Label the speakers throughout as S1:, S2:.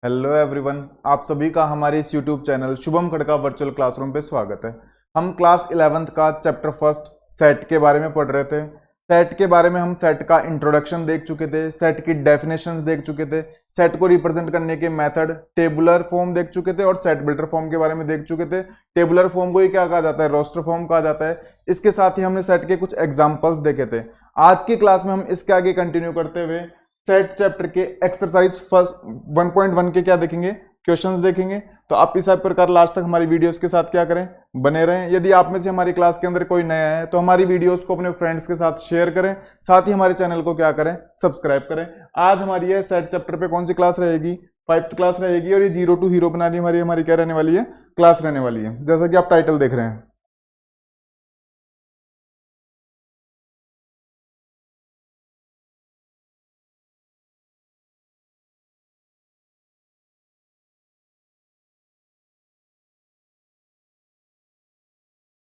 S1: Hello everyone, आप सभी का हमारे इस YouTube channel Shubham Khadka virtual classroom पे स्वागत है। हम क्लास 11th का चैप्टर फर्स्ट सेट के बारे में पढ़ रहे थे। सेट के बारे में हम सेट का इंट्रोडक्शन देख चुके थे, सेट की डेफिनेशंस देख चुके थे, सेट को रिप्रेजेंट करने के मेथड, टेबुलर फॉर्म देख चुके थे और सेट बिल्डर फॉर्म के बारे में देख चुके थे। टेबुलर फॉर्म को ही क्या कहा जाता है? रोस्टर फॉर्म कहा जाता है। इसके साथ ही हमने सेट के कुछ एग्जाम्पल्स देखे थे। आज की क्लास में हम इसके आगे कंटिन्यू करते हुए सेट चैप्टर के एक्सरसाइज फर्स्ट 1.1 के क्या देखेंगे? क्वेश्चंस देखेंगे। तो आप इस प्रकार लास्ट तक हमारी वीडियोस के साथ क्या करें? बने रहें। यदि आप में से हमारी क्लास के अंदर कोई नया है तो हमारी वीडियोस को अपने फ्रेंड्स के साथ शेयर करें, साथ ही हमारे चैनल को क्या करें? सब्सक्राइब करें। आज हमारी ये सेट चैप्टर पे कौन सी क्लास रहेगी? 5th क्लास रहेगी और ये जीरो टू हीरो बनानी हमारी क्या रहने वाली है? क्लास रहने वाली है, जैसा कि आप टाइटल देख रहे हैं।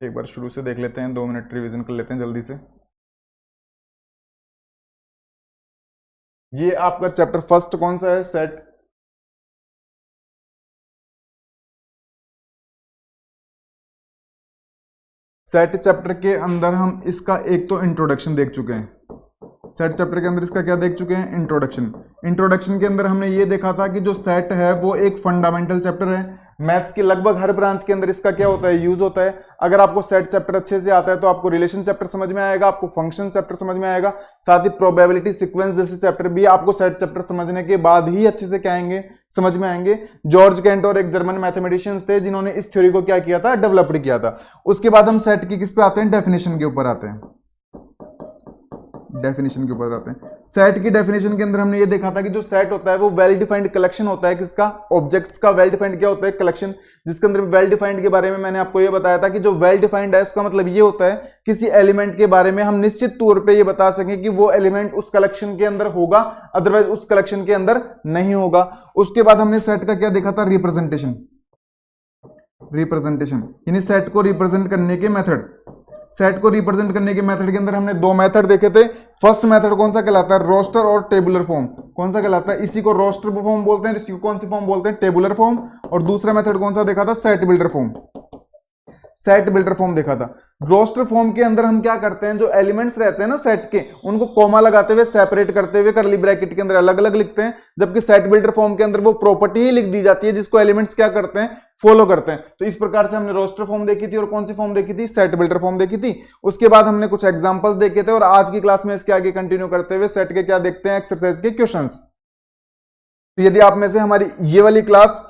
S1: एक बार शुरू से देख लेते हैं, 2 मिनट रिवीजन कर लेते हैं जल्दी से। ये आपका चैप्टर फर्स्ट कौन सा है? सेट। सेट चैप्टर के अंदर हम इसका एक तो इंट्रोडक्शन देख चुके हैं। सेट चैप्टर के अंदर इसका क्या देख चुके हैं? इंट्रोडक्शन। इंट्रोडक्शन के अंदर हमने ये देखा था कि जो सेट है वो एक फंडामेंटल चैप्टर है। मैथ्स की लगभग हर ब्रांच के अंदर इसका क्या होता है? यूज होता है। अगर आपको सेट चैप्टर अच्छे से आता है तो आपको रिलेशन चैप्टर समझ में आएगा, आपको फंक्शन चैप्टर समझ में आएगा, साथ ही प्रोबेबिलिटी सीक्वेंस जैसे चैप्टर भी आपको सेट चैप्टर समझने के बाद ही अच्छे से क्या आएंगे? समझ में आएंगे। जॉर्ज कैंटोर एक जर्मन मैथमेटिशियंस थे जिन्होंने इस थ्योरी को क्या किया था? डेवलप्ड किया था। उसके बाद हम सेट की किस पे आते हैं? डेफिनेशन के ऊपर आते हैं। डेफिनेशन के ऊपर आते हैं। सेट की डेफिनेशन के अंदर हमने ये देखा था कि जो सेट होता है वो वेल डिफाइंड कलेक्शन होता है। किसका? ऑब्जेक्ट्स का। वेल डिफाइंड क्या होता है? कलेक्शन। जिसके अंदर वेल डिफाइंड के बारे में मैंने आपको ये बताया था कि जो वेल डिफाइंड है उसका मतलब ये होता है किसी एलिमेंट के बारे में हम निश्चित तौर पे ये बता सकें कि वो एलिमेंट उस कलेक्शन के अंदर होगा, अदरवाइज उस कलेक्शन के अंदर नहीं होगा। उसके बाद हमने सेट का क्या देखा था? रिप्रेजेंटेशन। रिप्रेजेंटेशन यानी सेट को रिप्रेजेंट करने के मेथड। सेट को रिप्रेजेंट करने के मेथड के अंदर हमने 2 मेथड देखे थे। फर्स्ट मेथड कौन सा कहलाता है? रोस्टर और टेबुलर फॉर्म। कौन सा कहलाता है? इसी को रोस्टर फॉर्म बोलते हैं, इसी को कौन सी फॉर्म बोलते हैं? Tabular form. और दूसरा मेथड कौन सा देखा था? Set builder form. Set builder form देखा था। रोस्टर फॉर्म के अंदर हम क्या करते हैं? जो एलिमेंट्स रहते हैं ना सेट के, उनको कॉमा लगाते हुए सेपरेट करते हुए करली ब्रैकेट के अंदर अलग अलग लिखते हैं, जबकि सेट बिल्डर फॉर्म के अंदर वो प्रॉपर्टी ही लिख दी जाती है जिसको एलिमेंट्स क्या करते हैं? फॉलो करते हैं। तो इस प्रकार से हमने रोस्टर फॉर्म देखी थी और कौन सी फॉर्म देखी थी? सेट बिल्डर फॉर्म देखी थी। उसके बाद हमने कुछ एग्जांपल्स देखे थे और आज की क्लास में इसके आगे कंटिन्यू करते हुए सेट के क्या देखते हैं? एक्सरसाइज के क्वेश्चंस। तो यदि आप में से हमारी ये वाली क्लास,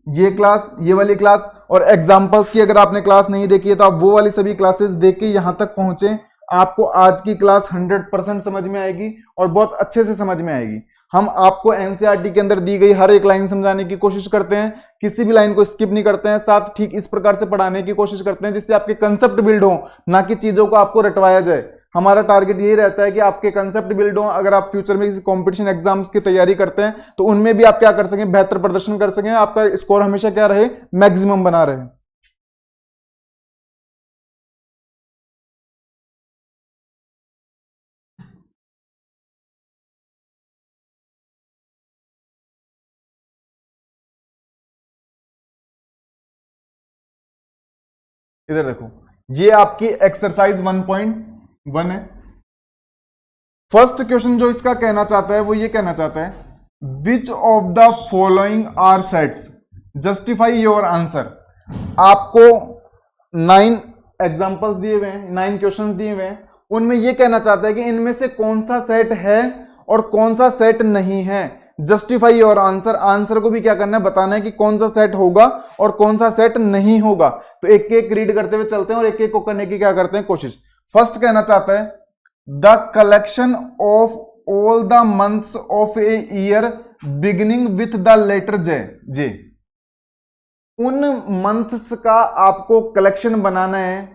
S1: ये वाली क्लास और एग्जाम्पल्स की अगर आपने क्लास नहीं देखी है तो आप वो वाली सभी क्लासेस देख के यहां तक पहुंचे, आपको आज की क्लास 100% समझ में आएगी और बहुत अच्छे से समझ में आएगी। हम आपको एनसीईआरटी के अंदर दी गई हर एक लाइन समझाने की कोशिश करते हैं, किसी भी लाइन को स्किप नहीं करते हैं, साथ ठीक इस प्रकार से पढ़ाने की कोशिश करते हैं जिससे आपके कंसेप्ट बिल्ड हो, ना कि चीजों को आपको रटवाया जाए। हमारा टारगेट यही रहता है कि आपके कंसेप्ट बिल्ड हो। अगर आप फ्यूचर में किसी कंपटीशन एग्जाम्स की तैयारी करते हैं तो उनमें भी आप क्या कर सकें? बेहतर प्रदर्शन कर सकें, आपका स्कोर हमेशा क्या रहे? मैक्सिमम बना रहे। इधर देखो, ये आपकी एक्सरसाइज 1.1 है। फर्स्ट क्वेश्चन जो इसका कहना चाहता है वो ये कहना चाहता है which of the following are sets, justify your answer. आपको 9 एग्जांपल्स दिए हुए हैं, 9 क्वेश्चंस दिए हुए हैं। उनमें यह कहना चाहता है कि इनमें से कौन सा सेट है और कौन सा सेट नहीं है। Justify your answer. आंसर को भी क्या करना है? बताना है कि कौन सा सेट होगा और कौन सा सेट नहीं होगा। तो एक एक रीड करते हुए चलते हैं और एक एक को करने की क्या करते हैं? कोशिश। फर्स्ट कहना चाहता है the collection of all the months of a year beginning with the letter J. J उन मंथ्स का आपको कलेक्शन बनाना है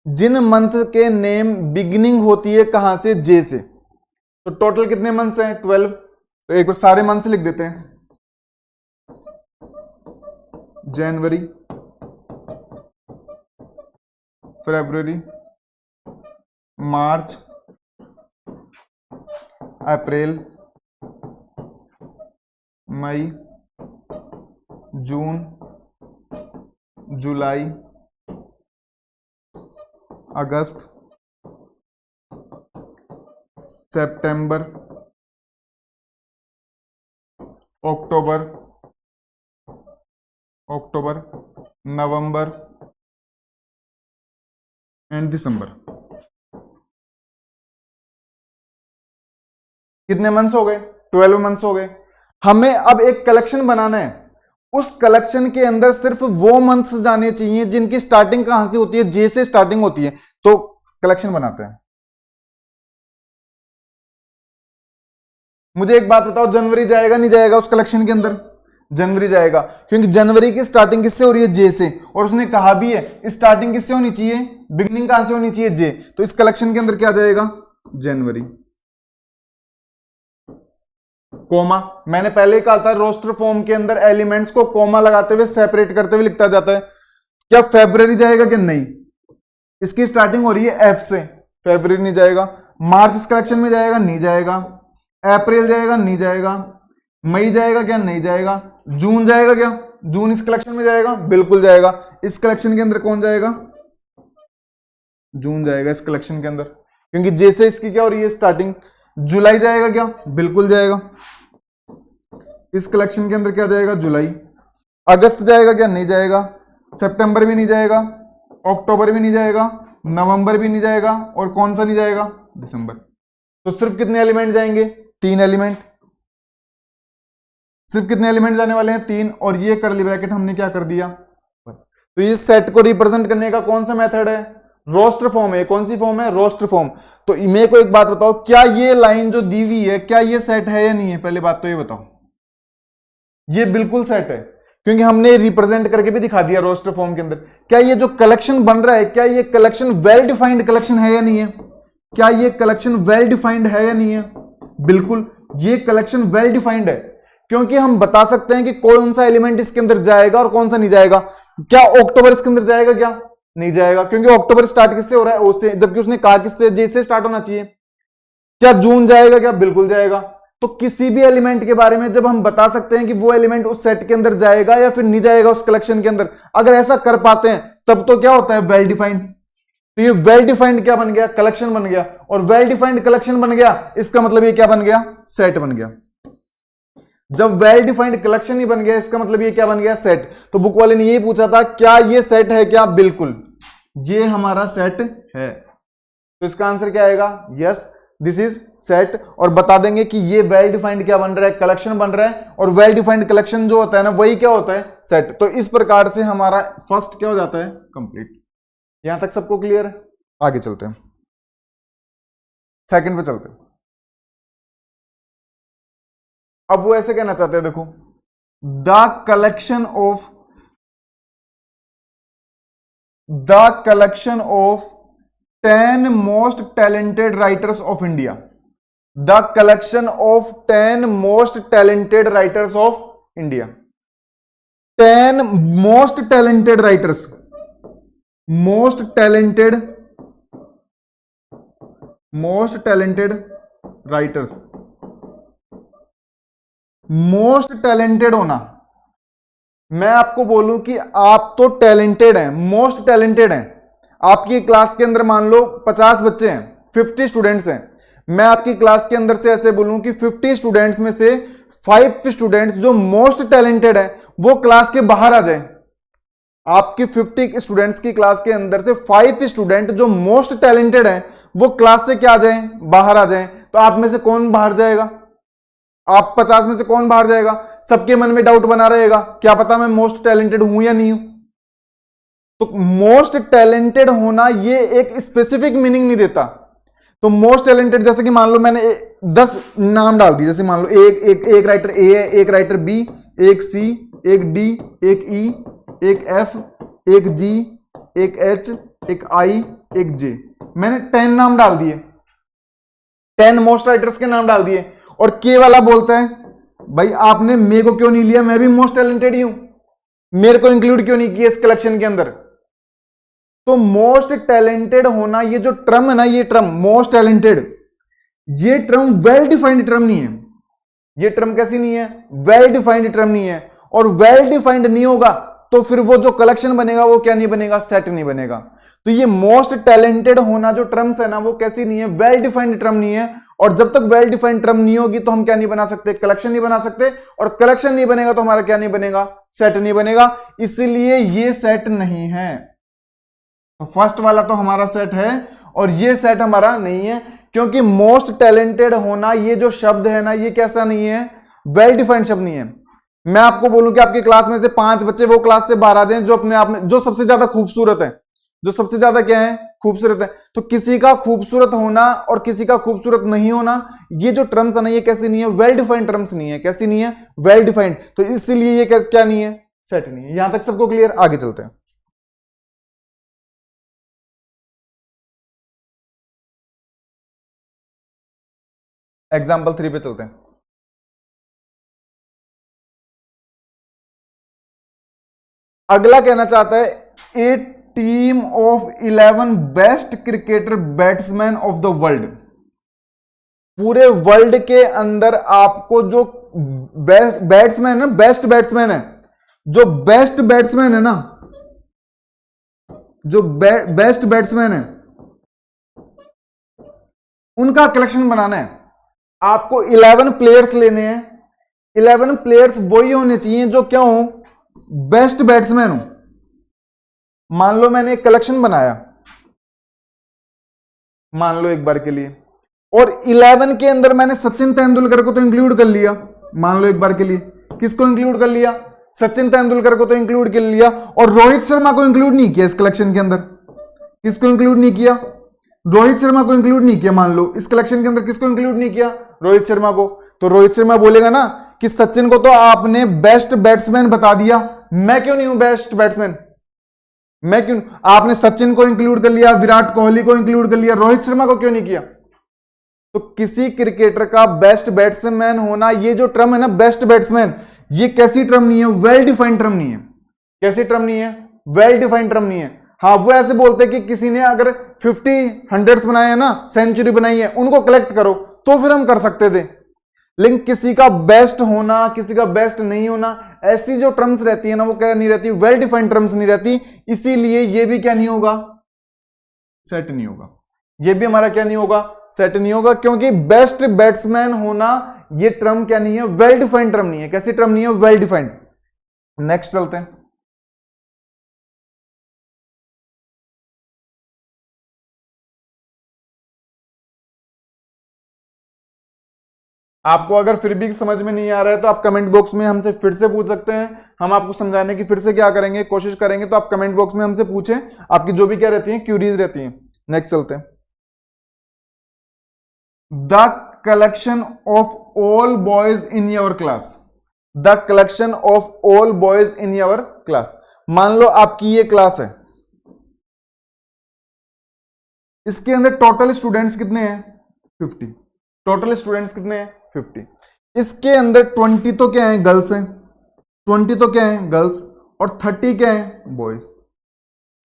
S1: जिन मंथ के नेम बिगिनिंग होती है कहां से? जे से। तो टोटल कितने मंथ्स हैं? 12। तो एक बार सारे मंथ्स लिख देते हैं। जनवरी, फरवरी, मार्च, अप्रैल, मई, जून, जुलाई, अगस्त, सितंबर, अक्टूबर, नवंबर एंड दिसंबर। कितने मंथ्स हो गए? 12 मंथ्स हो गए। हमें अब एक कलेक्शन बनाना है। उस कलेक्शन के अंदर सिर्फ वो मंथ्स जाने चाहिए जिनकी स्टार्टिंग कहां से होती है, जे से स्टार्टिंग होती है। तो कलेक्शन बनाते हैं। मुझे एक बात बताओ, जनवरी जाएगा नहीं जाएगा उस कलेक्शन के अंदर? जनवरी जाएगा, क्योंकि जनवरी की स्टार्टिंग किससे हो रही है? जे से। और उसने कहा भी है स्टार्टिंग किससे होनी चाहिए, बिगिनिंग कहां से होनी चाहिए? जे। तो इस कलेक्शन के अंदर क्या जाएगा? जनवरी। कोमा, मैंने पहले ही कहा था रोस्टर फॉर्म के अंदर एलिमेंट्स को कोमा लगाते हुए सेपरेट करते हुए लिखा जाता है। क्या फेब्रुवरी जाएगा कि नहीं? इसकी स्टार्टिंग हो रही है एफ से, फेब्रुवरी नहीं जाएगा। मार्च इस कलेक्शन में जाएगा? नहीं जाएगा। अप्रैल जाएगा? नहीं जाएगा। मई जाएगा क्या? नहीं जाएगा। जून जाएगा क्या? जून इस कलेक्शन में जाएगा? बिल्कुल जाएगा। इस कलेक्शन के अंदर कौन जाएगा? जून जाएगा इस कलेक्शन के अंदर, क्योंकि जैसे इसकी क्या हो रही है स्टार्टिंग। जुलाई जाएगा क्या? बिल्कुल जाएगा। इस कलेक्शन के अंदर क्या जाएगा? जुलाई। अगस्त जाएगा क्या? नहीं जाएगा। सितंबर भी नहीं जाएगा, अक्टूबर भी नहीं जाएगा, नवंबर भी नहीं जाएगा, और कौन सा नहीं जाएगा? दिसंबर। तो सिर्फ कितने एलिमेंट जाएंगे? 3 एलिमेंट। सिर्फ कितने एलिमेंट जाने वाले हैं? 3। और ये कर्ली ब्रैकेट हमने क्या कर दिया? तो ये सेट को रिप्रेजेंट करने का कौन सा मेथड है? रोस्टर फॉर्म है। कौन सी फॉर्म है? Roster form. तो मेरे को एक बात बताओ, क्या ये लाइन जो दी हुई है क्या ये सेट है या नहीं है? पहले बात तो ये बताओ। ये बिल्कुल सेट है, क्योंकि हमने रिप्रेजेंट करके भी दिखा दिया रोस्टर फॉर्म के अंदर। क्या ये जो कलेक्शन बन रहा है, क्या ये कलेक्शन वेल डिफाइंड कलेक्शन है या नहीं है? क्या ये कलेक्शन वेल डिफाइंड है या नहीं है? बिल्कुल, ये कलेक्शन वेल डिफाइंड है, क्योंकि हम बता सकते हैं कि कौन सा एलिमेंट इसके अंदर जाएगा और कौन सा नहीं जाएगा। क्या अक्टूबर इसके अंदर जाएगा? क्या नहीं जाएगा, क्योंकि अक्टूबर स्टार्ट किससे हो रहा है? ओ से, जबकि उसने कहा किससे? जे से स्टार्ट होना चाहिए। क्या जून जाएगा? क्या बिल्कुल जाएगा। तो किसी भी एलिमेंट के बारे में जब हम बता सकते हैं कि वो एलिमेंट उस सेट के अंदर जाएगा या फिर नहीं जाएगा उस कलेक्शन के अंदर, अगर ऐसा कर पाते हैं तब तो क्या होता है? Well defined. तो ये वेल डिफाइंड क्या बन गया? कलेक्शन बन गया। और वेल डिफाइंड कलेक्शन बन गया, इसका मतलब ये क्या बन गया? सेट बन गया। जब वेल डिफाइंड कलेक्शन ही बन गया, इसका मतलब ये क्या बन गया? सेट। तो बुक वाले ने यही पूछा था, क्या ये सेट है? क्या बिल्कुल, ये हमारा सेट है। तो इसका आंसर क्या आएगा? Yes, this is set. और बता देंगे कि ये वेल डिफाइंड क्या बन रहा है? कलेक्शन बन रहा है। और वेल डिफाइंड कलेक्शन जो होता है ना, वही क्या होता है? सेट। तो इस प्रकार से हमारा फर्स्ट क्या हो जाता है? कंप्लीट। यहां तक सबको क्लियर है? आगे चलते हैं, सेकंड पे चलते हैं। अब वो ऐसे कहना चाहते हैं, देखो, the collection of 10 most talented writers of India. The collection of 10 most talented writers of India. 10 most talented writers. Most talented writers. Most talented होना, मैं आपको बोलूं कि आप तो टैलेंटेड हैं, मोस्ट टैलेंटेड हैं। आपकी क्लास के अंदर मान लो 50 बच्चे हैं, 50 स्टूडेंट्स हैं। मैं आपकी क्लास के अंदर से ऐसे बोलूं कि 50 स्टूडेंट्स में से 5 स्टूडेंट्स जो मोस्ट टैलेंटेड हैं वो क्लास के बाहर आ जाए। आपकी 50 स्टूडेंट्स की क्लास के अंदर से 5 स्टूडेंट जो मोस्ट टैलेंटेड हैं वो क्लास से क्या आ जाए? बाहर आ जाए। तो आप में से कौन बाहर जाएगा? आप 50 में से कौन बाहर जाएगा? सबके मन में डाउट बना रहेगा, क्या पता मैं मोस्ट टैलेंटेड हूं या नहीं हूं। तो मोस्ट टैलेंटेड होना ये एक स्पेसिफिक मीनिंग नहीं देता। तो मोस्ट टैलेंटेड, जैसे कि मान लो मैंने 10 नाम डाल दिए, जैसे मान लो एक राइटर ए है, एक राइटर बी, एक सी, एक डी, एक ई, एक एफ, एक जी, एक एच, एक आई, एक जे। मैंने 10 नाम डाल दिए, 10 मोस्ट राइटर्स के नाम डाल दिए। और के वाला बोलता है, भाई आपने मेरे को क्यों नहीं लिया? मैं भी मोस्ट टैलेंटेड ही हूं, मेरे को इंक्लूड क्यों नहीं किया इस कलेक्शन के अंदर? तो मोस्ट टैलेंटेड होना, ये जो टर्म है ना, ये टर्म मोस्ट टैलेंटेड, ये टर्म वेल डिफाइंड टर्म नहीं है। ये टर्म कैसी नहीं है? वेल डिफाइंड टर्म नहीं है। और वेल डिफाइंड नहीं होगा तो फिर वो जो कलेक्शन बनेगा वो क्या नहीं बनेगा, सेट नहीं बनेगा। तो ये मोस्ट टैलेंटेड होना जो टर्म्स है ना वो कैसी नहीं है, वेल डिफाइंड टर्म नहीं है। और जब तक वेल डिफाइंड टर्म नहीं होगी तो हम क्या नहीं बना सकते, कलेक्शन नहीं बना सकते। और कलेक्शन नहीं बनेगा तो हमारा क्या नहीं बनेगा, सेट नहीं बनेगा। इसलिए ये सेट नहीं है। तो फर्स्ट वाला तो हमारा सेट है और ये सेट हमारा नहीं है, क्योंकि मोस्ट टैलेंटेड होना ये जो शब्द है ना ये कैसा नहीं है, वेल डिफाइंड शब्द नहीं है। मैं आपको बोलूं कि आपकी क्लास में से 5 बच्चे वो क्लास से बाहर आ जाएं जो अपने आप में जो सबसे ज्यादा खूबसूरत है, जो सबसे ज्यादा क्या है, खूबसूरत है। तो किसी का खूबसूरत होना और किसी का खूबसूरत नहीं होना, ये जो टर्म्स है ना ये कैसी नहीं है, वेल डिफाइंड टर्म्स नहीं है। कैसी नहीं है, वेल डिफाइंड। तो इसलिए ये क्या नहीं है, सेट नहीं है। यहां तक सबको क्लियर, आगे चलते हैं। एग्जाम्पल 3 पे चलते हैं। अगला कहना चाहता है a team of 11 best cricketer batsman of the world. पूरे वर्ल्ड के अंदर आपको जो बैट्समैन है, बेस्ट बैट्समैन है, जो बेस्ट बैट्समैन है ना, जो बेस्ट बैट्समैन है उनका कलेक्शन बनाना है। आपको 11 प्लेयर्स लेने हैं। 11 प्लेयर्स वही होने चाहिए जो क्या हो, बेस्ट बैट्समैन हो। मान लो मैंने एक कलेक्शन बनाया, मान लो एक बार के लिए, और 11 के अंदर मैंने सचिन तेंदुलकर को तो इंक्लूड कर लिया। मान लो एक बार के लिए किसको इंक्लूड कर लिया, सचिन तेंदुलकर को तो इंक्लूड कर लिया, और रोहित शर्मा को इंक्लूड नहीं किया इस कलेक्शन के अंदर। किसको इंक्लूड नहीं किया, रोहित शर्मा को इंक्लूड नहीं किया। मान लो इस कलेक्शन के अंदर किसको इंक्लूड नहीं किया, रोहित शर्मा को। तो रोहित शर्मा बोलेगा ना कि सचिन को तो आपने बेस्ट बैट्समैन बता दिया, मैं क्यों नहीं हूं बेस्ट बैट्समैन, मैं क्यों, आपने सचिन को इंक्लूड कर लिया, विराट कोहली को इंक्लूड कर लिया, रोहित शर्मा को क्यों नहीं किया। तो किसी क्रिकेटर का बेस्ट बैट्समैन होना, ये जो टर्म है ना बेस्ट बैट्समैन, ये कैसी टर्म नहीं है, वेल डिफाइंड टर्म नहीं है। कैसी टर्म नहीं है, वेल डिफाइंड टर्म नहीं है। हाँ वो ऐसे बोलते हैं कि किसी ने अगर 50 हंड्रेड्स बनाए हैं ना, सेंचुरी बनाई है, उनको कलेक्ट करो, तो फिर हम कर सकते थे। लेकिन किसी का बेस्ट होना, किसी का बेस्ट नहीं होना, ऐसी जो टर्म्स रहती है ना वो क्या नहीं रहती, वेल डिफाइंड टर्म्स नहीं रहती। इसीलिए ये भी क्या नहीं होगा, सेट नहीं होगा। ये भी हमारा क्या नहीं होगा, सेट नहीं होगा, क्योंकि बेस्ट बैट्समैन होना ये टर्म क्या नहीं है, वेल डिफाइंड टर्म नहीं है। कैसी टर्म नहीं है, वेल डिफाइंड। नेक्स्ट चलते हैं। आपको अगर फिर भी समझ में नहीं आ रहा है तो आप कमेंट बॉक्स में हमसे फिर से पूछ सकते हैं। हम आपको समझाने की फिर से क्या करेंगे, कोशिश करेंगे। तो आप कमेंट बॉक्स में हमसे पूछें, आपकी जो भी क्या रहती है, क्यूरीज रहती हैं। नेक्स्ट चलते हैं। The collection of all boys in your class. The collection of all boys in your class. मान लो आपकी ये क्लास है, इसके अंदर टोटल स्टूडेंट्स कितने हैं, 50। टोटल स्टूडेंट्स कितने हैं, 50। इसके अंदर 20 तो क्या है, गर्ल्स हैं। 20 तो क्या है, गर्ल्स, और 30 क्या है, बॉयज।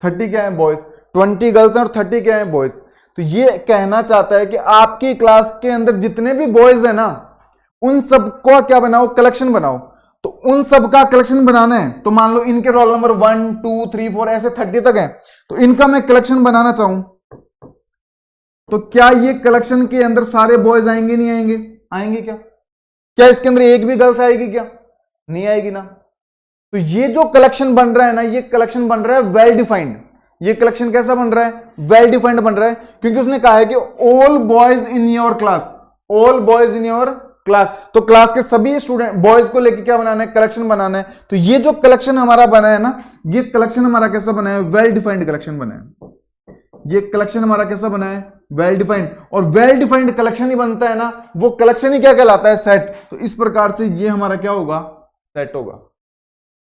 S1: 30 क्या है, बॉयज। 20 गर्ल्स हैं और 30 क्या है, बॉयज। तो ये कहना चाहता है कि आपकी क्लास के अंदर जितने भी बॉयज है ना, उन सबको क्या बनाओ, कलेक्शन बनाओ। तो उन सब का कलेक्शन बनाना है। तो मान लो इनके रोल नंबर 1 2 3 4 ऐसे 30 तक है, तो इनका मैं कलेक्शन बनाना चाहूं, तो क्या ये कलेक्शन के अंदर सारे बॉयज आएंगे, नहीं आएंगे, आएंगे क्या, क्या इसके अंदर एक भी गर्ल्स आएगी क्या, नहीं आएगी ना। तो ये जो कलेक्शन बन रहा है ना, ये कलेक्शन बन रहा है वेल डिफाइंड। ये कलेक्शन कैसा बन रहा है, वेल डिफाइंड बन रहा है, क्योंकि उसने कहा है कि all boys in your class, all boys in your class. तो क्लास के सभी स्टूडेंट बॉयज को लेकर क्या बनाना है, कलेक्शन बनाना है। तो ये जो कलेक्शन हमारा बना है ना, ये कलेक्शन हमारा कैसा बना है, वेल डिफाइंड कलेक्शन बना है। ये कलेक्शन हमारा कैसा बना है, वेल डिफाइंड। और वेल डिफाइंड कलेक्शन ही बनता है ना, वो कलेक्शन ही क्या कहलाता है, सेट। तो इस प्रकार से ये हमारा क्या होगा, सेट होगा।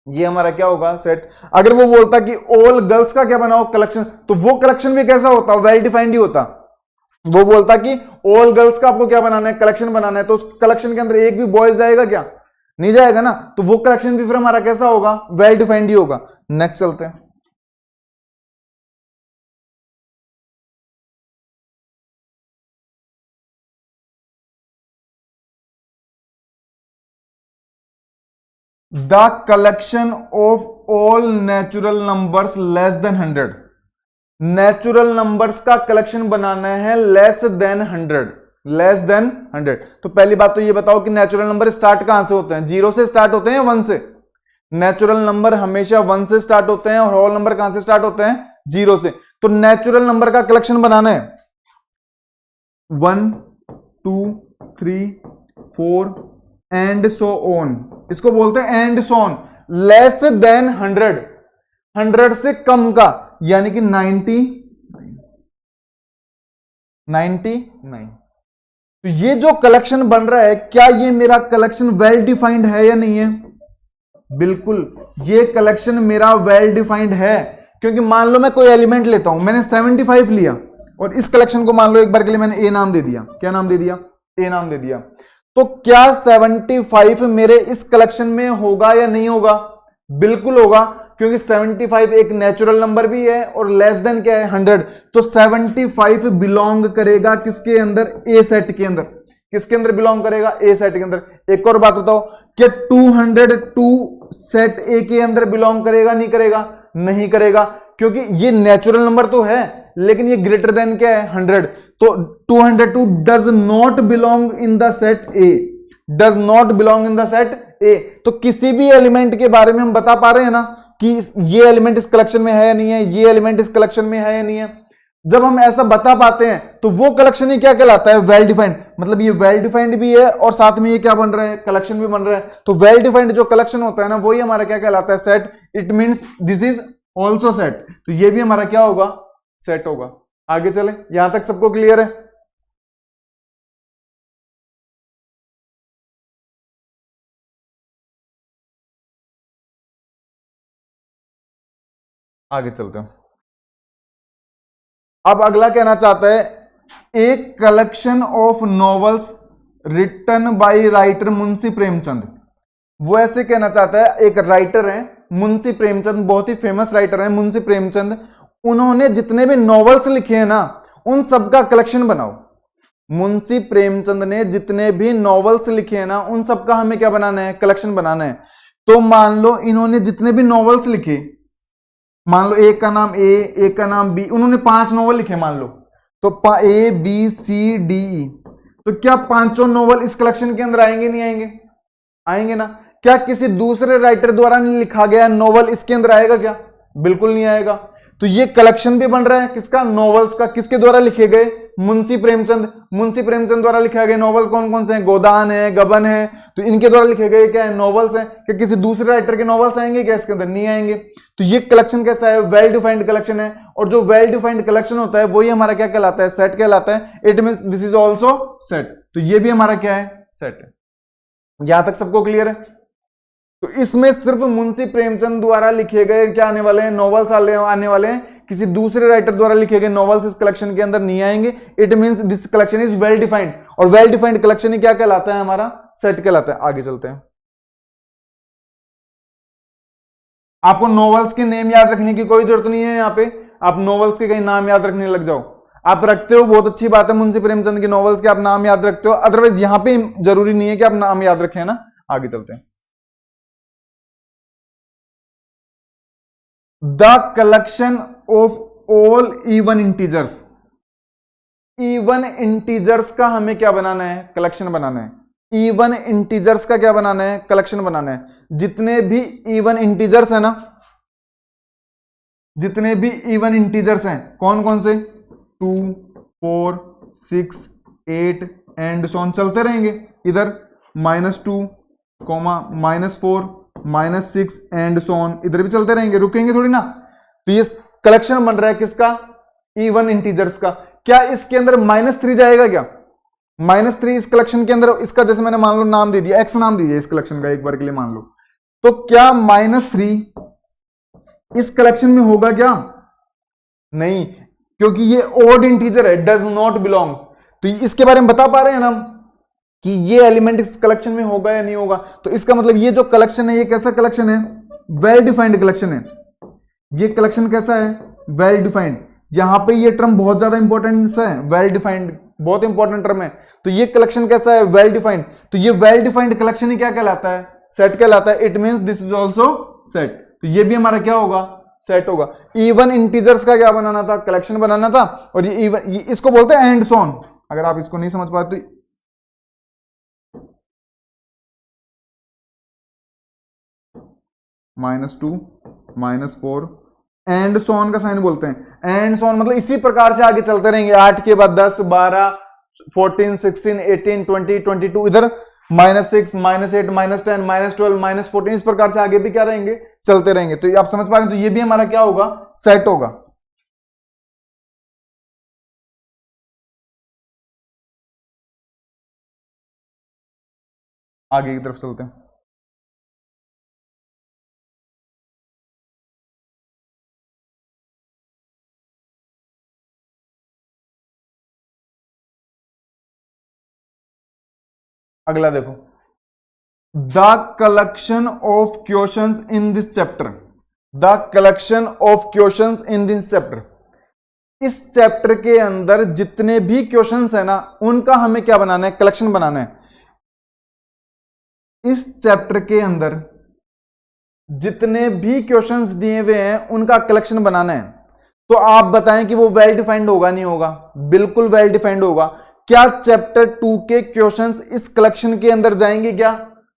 S1: ये हमारा क्या होगा, सेट। अगर वो बोलता कि ऑल गर्ल्स का क्या बनाओ, कलेक्शन, तो वो कलेक्शन भी कैसा होता, वेल डिफाइंड ही होता। वो बोलता कि ऑल गर्ल्स का आपको क्या बनाना है, कलेक्शन बनाना है, तो उस कलेक्शन के अंदर एक भी बॉयज जाएगा क्या, नहीं जाएगा ना। तो वो कलेक्शन भी फिर हमारा कैसा होगा, वेल डिफाइंड ही होगा। नेक्स्ट चलते हैं। The collection of all natural numbers less than 100। Natural numbers का कलेक्शन बनाना है लेस देन 100, लेस देन 100। तो पहली बात तो ये बताओ कि नेचुरल नंबर स्टार्ट कहां से होते हैं? 0 से स्टार्ट होते हैं या 1 से? नेचुरल नंबर हमेशा 1 से स्टार्ट होते हैं और होल नंबर कहां से स्टार्ट होते हैं? 0 से। तो नेचुरल नंबर का कलेक्शन बनाना है 1 2 3 4 एंड सो ऑन। इसको बोलते हैं and so on. Less than 100, 100 से कम का, यानी कि 99। तो ये जो कलेक्शन बन रहा है, क्या ये मेरा कलेक्शन वेल डिफाइंड है या नहीं है? बिल्कुल, ये कलेक्शन मेरा वेल डिफाइंड है। क्योंकि मान लो मैं कोई एलिमेंट लेता हूं, मैंने 75 लिया और इस कलेक्शन को मान लो एक बार के लिए मैंने ए नाम दे दिया। क्या नाम दे दिया? ए नाम दे दिया। तो क्या 75 मेरे इस कलेक्शन में होगा या नहीं होगा? बिल्कुल होगा, क्योंकि 75 एक नेचुरल नंबर भी है और लेस देन क्या है? 100। तो 75 बिलोंग करेगा किसके अंदर? ए सेट के अंदर। किसके अंदर बिलोंग करेगा? ए सेट के अंदर। एक और बात बताओ, क्या 202 सेट ए के अंदर बिलोंग करेगा? नहीं करेगा? नहीं करेगा, क्योंकि ये नेचुरल नंबर तो है लेकिन ये ग्रेटर देन क्या है? 100। तो 202 does not belong in the set A, does not belong in the set ए। तो किसी भी एलिमेंट के बारे में हम बता पा रहे हैं ना कि ये एलिमेंट इस कलेक्शन में है या नहीं है, ये एलिमेंट इस कलेक्शन में है या नहीं है। जब हम ऐसा बता पाते हैं तो वो कलेक्शन ही क्या कहलाता है? Well defined. मतलब ये वेल डिफाइंड भी है और साथ में ये क्या बन रहा है? कलेक्शन भी बन रहा है। तो वेल डिफाइंड जो कलेक्शन होता है ना, वही हमारा क्या कहलाता है? Set. It means this is also set. तो ये भी हमारा क्या होगा? सेट होगा। आगे चले, यहां तक सबको क्लियर है? आगे चलते हैं। अब अगला कहना चाहता है, एक collection of novels written by writer Munshi Premchand. वो ऐसे कहना चाहता है, एक राइटर है मुंशी प्रेमचंद, बहुत ही फेमस राइटर है मुंशी प्रेमचंद। उन्होंने जितने भी नॉवेल्स लिखे हैं ना, उन सबका कलेक्शन बनाओ। मुंशी प्रेमचंद ने जितने भी नॉवेल्स लिखे हैं ना, उन सबका हमें क्या बनाना है? कलेक्शन बनाना है। तो मान लो इन्होंने जितने भी नॉवेल्स लिखे, मान लो एक का नाम ए, एक का नाम बी, उन्होंने 5 नॉवल लिखे मान लो। तो A B C D E, तो क्या पांचों नॉवल इस कलेक्शन के अंदर आएंगे? नहीं आएंगे? आएंगे ना। क्या किसी दूसरे राइटर द्वारा नहीं लिखा गया नॉवल इसके अंदर आएगा क्या? बिल्कुल नहीं आएगा। तो ये कलेक्शन भी बन रहा है किसका? नॉवेल्स का। किसके द्वारा लिखे गए? मुंशी प्रेमचंद। मुंशी प्रेमचंद द्वारा लिखे गए नॉवेल्स कौन कौन से हैं? गोदान है, गबन है। तो इनके द्वारा लिखे गए क्या है? नॉवेल्स हैं। क्या किसी दूसरे राइटर के नॉवेल्स आएंगे क्या इसके अंदर? नहीं आएंगे। तो ये कलेक्शन कैसा है? वेल डिफाइंड कलेक्शन है। और जो वेल डिफाइंड कलेक्शन होता है वही हमारा क्या कहलाता है? सेट कहलाता है। It means this is also set. तो ये भी हमारा क्या है? सेट है। यहां तक सबको क्लियर है? तो इसमें सिर्फ मुंशी प्रेमचंद द्वारा लिखे गए क्या आने वाले हैं? नॉवेल्स आने वाले हैं। किसी दूसरे राइटर द्वारा लिखे गए नॉवेल्स इस कलेक्शन के अंदर नहीं आएंगे। It means this collection is well defined. और वेल डिफाइंड कलेक्शन ही क्या कहलाता है? हमारा सेट कहलाता है। आगे चलते हैं। आपको नॉवेल्स के नेम याद रखने की कोई जरूरत नहीं है। यहां पे आप नॉवेल्स के कहीं नाम याद रखने लग जाओ। आप रखते हो, बहुत अच्छी बात है, मुंशी प्रेमचंद के नॉवेल्स के आप नाम याद रखते हो। अदरवाइज यहां पे जरूरी नहीं है कि आप नाम याद रखें ना। आगे चलते हैं। The collection of all even integers. Even integers का हमें क्या बनाना है? कलेक्शन बनाना है। इवन इंटीजर्स का क्या बनाना है? कलेक्शन बनाना है। जितने भी इवन इंटीजर्स है ना, जितने भी इवन इंटीजर्स हैं, कौन कौन से? 2 4 6 8 एंड सो ऑन चलते रहेंगे। इधर -2, -4, -6 एंड सो ऑन, इधर भी चलते रहेंगे, रुकेंगे थोड़ी ना। तो ये कलेक्शन बन रहा है किसका? इवन इंटीजर्स का। क्या इसके अंदर -3 जाएगा क्या? -3 इस कलेक्शन के अंदर, इसका जैसे मैंने मान लो नाम दे दिया, एक्स नाम दीजिए इस कलेक्शन का एक बार के लिए मान लो। तो क्या -3 इस कलेक्शन में होगा क्या? नहीं, क्योंकि ये ओड इंटीजर है, डज नॉट बिलोंग। तो इसके बारे में बता पा रहे हैं ना कि ये एलिमेंट इस कलेक्शन में होगा या नहीं होगा। तो इसका मतलब ये जो कलेक्शन है, ये कैसा कलेक्शन है? वेल डिफाइंड कलेक्शन है। ये कलेक्शन कैसा है? Well defined. यहां पे ये टर्म बहुत ज्यादा इंपॉर्टेंस है, वेल डिफाइंड बहुत इंपॉर्टेंट टर्म है। तो ये कलेक्शन कैसा है? Well defined. तो ये वेल डिफाइंड कलेक्शन ही क्या कहलाता है? सेट कहलाता है। It means this is also set. तो ये भी हमारा क्या होगा, सेट होगा। इवन इंटीजर्स का क्या बनाना था, कलेक्शन बनाना था। और ये इवन, इसको बोलते हैं एंड सॉन। अगर आप इसको नहीं समझ पाते तो -2 -4 एंड सॉन का साइन बोलते हैं। एंड सॉन मतलब इसी प्रकार से आगे चलते रहेंगे। 8 के बाद 10, 12, 14, 16, 18, 20, 22, इधर -6, -8, -10, -12, -14, इस प्रकार से आगे भी क्या रहेंगे, चलते रहेंगे। तो आप समझ पा रहे हैं, तो ये भी हमारा क्या होगा, सेट होगा। आगे की तरफ चलते हैं। अगला देखो, the collection of questions in this chapter. The collection of questions in this chapter. इस चैप्टर के अंदर जितने भी क्वेश्चंस है ना, उनका हमें क्या बनाना है, कलेक्शन बनाना है। इस चैप्टर के अंदर जितने भी क्वेश्चंस दिए हुए हैं उनका कलेक्शन बनाना है। तो आप बताएं कि वो वेल डिफाइंड होगा, नहीं होगा? बिल्कुल वेल डिफाइंड होगा। क्या चैप्टर 2 के क्वेश्चंस इस कलेक्शन के अंदर जाएंगे क्या?